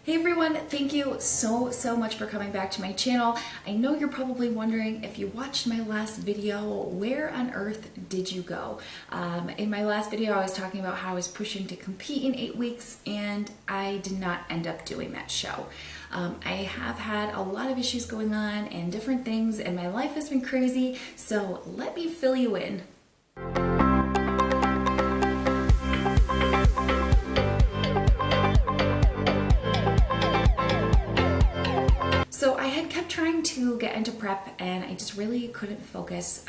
Hey everyone, thank you so much for coming back to my channel. I know you're probably wondering, if you watched my last video, where on earth did you go? In my last video I was talking about how I was pushing to compete in 8 weeks, and I did not end up doing that show. I have had a lot of issues going on and different things, and my life has been crazy, so let me fill you in. So I had kept trying to get into prep and I just really couldn't focus.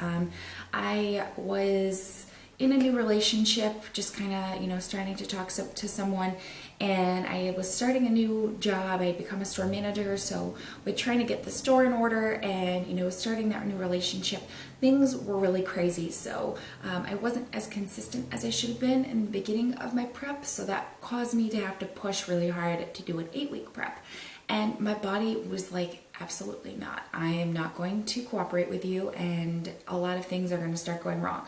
I was in a new relationship, just kind of, starting to talk to someone, and I was starting a new job. I had become a store manager, so we're trying to get the store in order and, starting that new relationship, things were really crazy. So I wasn't as consistent as I should have been in the beginning of my prep, so that caused me to have to push really hard to do an 8-week prep. And my body was like, absolutely not. I am not going to cooperate with you, and a lot of things are going to start going wrong.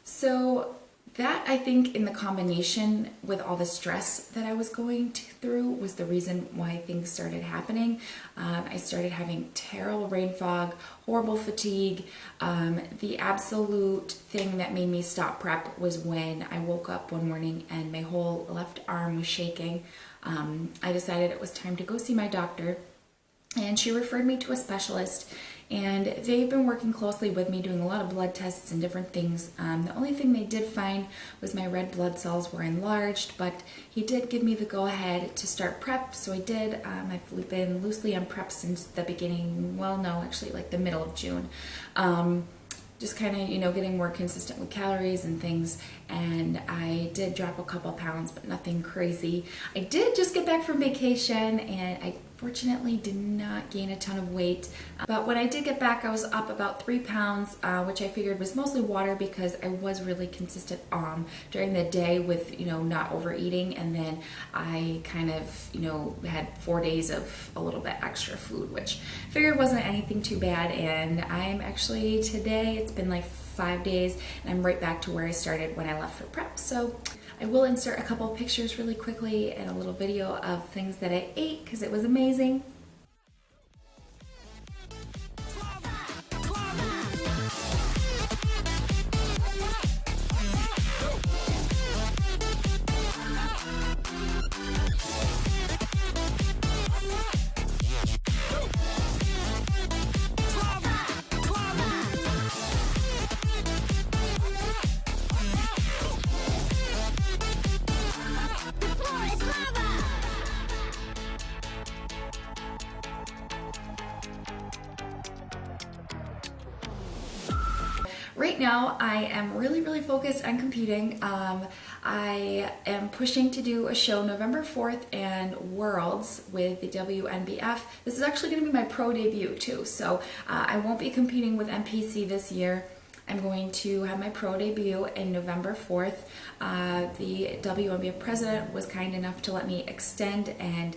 So that, I think, in the combination with all the stress that I was going through, was the reason why things started happening. I started having terrible brain fog, horrible fatigue. The absolute thing that made me stop prep was when I woke up one morning and my whole left arm was shaking. I decided it was time to go see my doctor, and she referred me to a specialist, and they've been working closely with me, doing a lot of blood tests and different things. The only thing they did find was my red blood cells were enlarged, but he did give me the go-ahead to start prep, so I did. I've been loosely on prep since the beginning, well, no, actually like the middle of June. Just kind of, getting more consistent with calories and things, and I did drop a couple pounds, but nothing crazy. I did just get back from vacation, and I fortunately did not gain a ton of weight, but when I did get back, I was up about 3 pounds, which I figured was mostly water, because I was really consistent during the day with, not overeating, and then I kind of, had 4 days of a little bit extra food, which I figured wasn't anything too bad. And I'm actually, today, it's been like 5 days, and I'm right back to where I started when I left for prep. So I will insert a couple pictures really quickly and a little video of things that I ate, because it was amazing. Right now, I am really focused on competing. I am pushing to do a show November 4th and Worlds with the WNBF. This is actually going to be my pro debut too, so I won't be competing with NPC this year. I'm going to have my pro debut in November 4th. The WNBF president was kind enough to let me extend and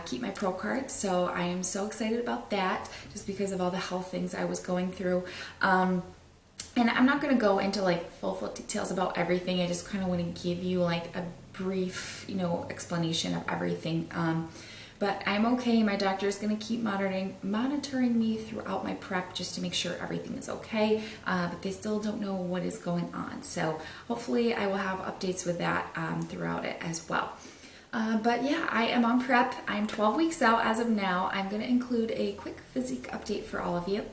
keep my pro card, so I am so excited about that, just because of all the health things I was going through. And I'm not going to go into like full details about everything. I just kind of want to give you like a brief, explanation of everything. But I'm okay. My doctor is going to keep monitoring me throughout my prep, just to make sure everything is okay. But they still don't know what is going on. So hopefully I will have updates with that throughout it as well. But yeah, I am on prep. I'm 12 weeks out as of now. I'm going to include a quick physique update for all of you.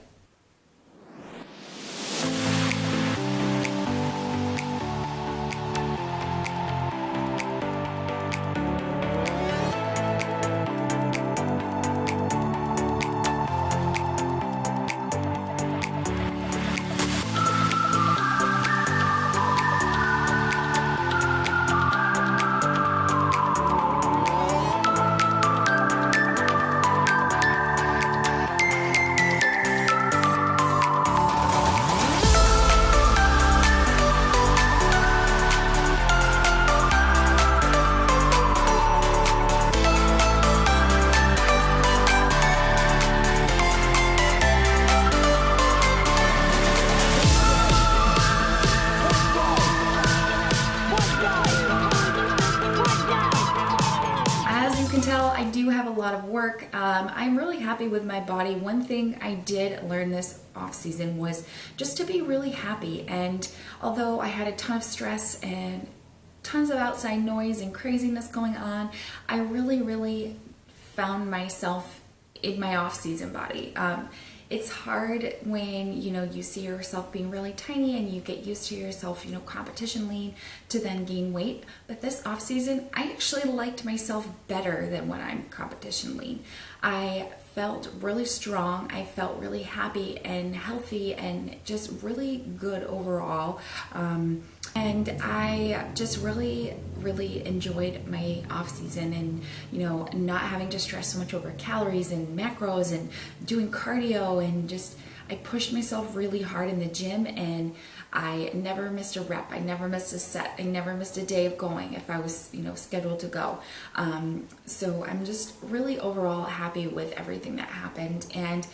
can tell, I do have a lot of work. I'm really happy with my body. One thing I did learn this off season was just to be really happy. And although I had a ton of stress and tons of outside noise and craziness going on, I really found myself in my off-season body. It's hard when, you know, you see yourself being really tiny and you get used to yourself, you know, competition lean, to then gain weight. But this off season, I actually liked myself better than when I'm competition lean. I felt really strong. I felt really happy and healthy and just really good overall. And I just really enjoyed my off season, and you know, not having to stress so much over calories and macros and doing cardio, and just I pushed myself really hard in the gym, and I never missed a rep. I never missed a set. I never missed a day of going if I was, you know, scheduled to go. So I'm just really overall happy with everything that happened. And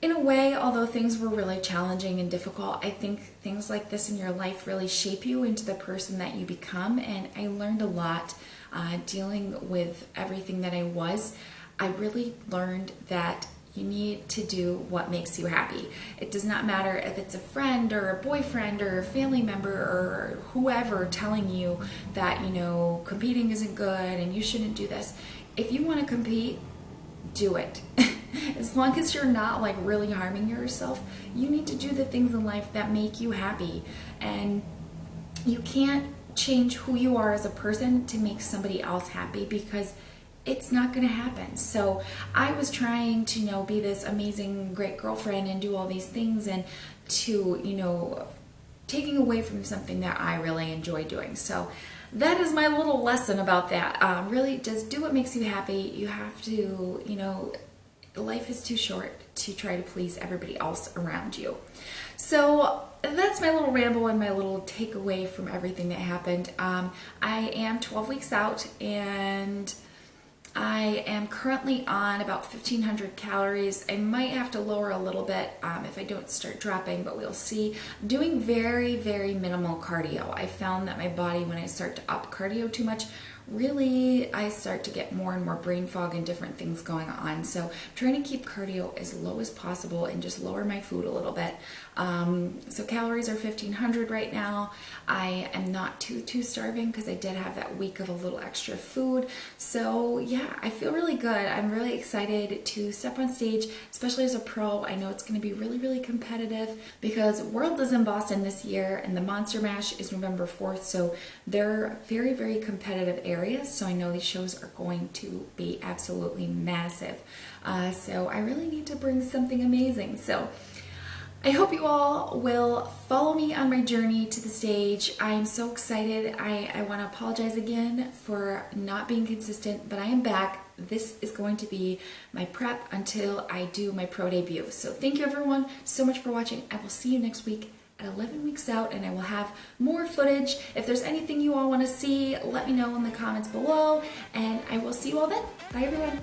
in a way, although things were really challenging and difficult, I think things like this in your life really shape you into the person that you become. And I learned a lot dealing with everything that I was. I really learned that you need to do what makes you happy. It does not matter if it's a friend or a boyfriend or a family member or whoever telling you that, you know, competing isn't good and you shouldn't do this. If you want to compete, do it. As long as you're not like really harming yourself, you need to do the things in life that make you happy. And you can't change who you are as a person to make somebody else happy, because it's not going to happen. So I was trying to, you know, be this amazing, great girlfriend and do all these things, and to, you know, taking away from something that I really enjoy doing. So that is my little lesson about that. Really, just do what makes you happy. You have to, you know, life is too short to try to please everybody else around you. So that's my little ramble and my little takeaway from everything that happened. I am 12 weeks out, and I am currently on about 1,500 calories. I might have to lower a little bit if I don't start dropping, but we'll see. I'm doing very minimal cardio. I found that my body, when I start to up cardio too much, really I start to get more and more brain fog and different things going on. So I'm trying to keep cardio as low as possible and just lower my food a little bit. So calories are 1,500 right now. I am not too starving because I did have that week of a little extra food. So yeah, I feel really good. I'm really excited to step on stage, especially as a pro. I know it's going to be really competitive because Worlds is in Boston this year and the Monster Mash is November 4th. So they're very competitive areas. So I know these shows are going to be absolutely massive. So I really need to bring something amazing. So I hope you all will follow me on my journey to the stage. I am so excited. I want to apologize again for not being consistent, but I am back. This is going to be my prep until I do my pro debut. So thank you everyone so much for watching. I will see you next week at 11 weeks out, and I will have more footage. If there's anything you all want to see, let me know in the comments below, and I will see you all then. Bye everyone.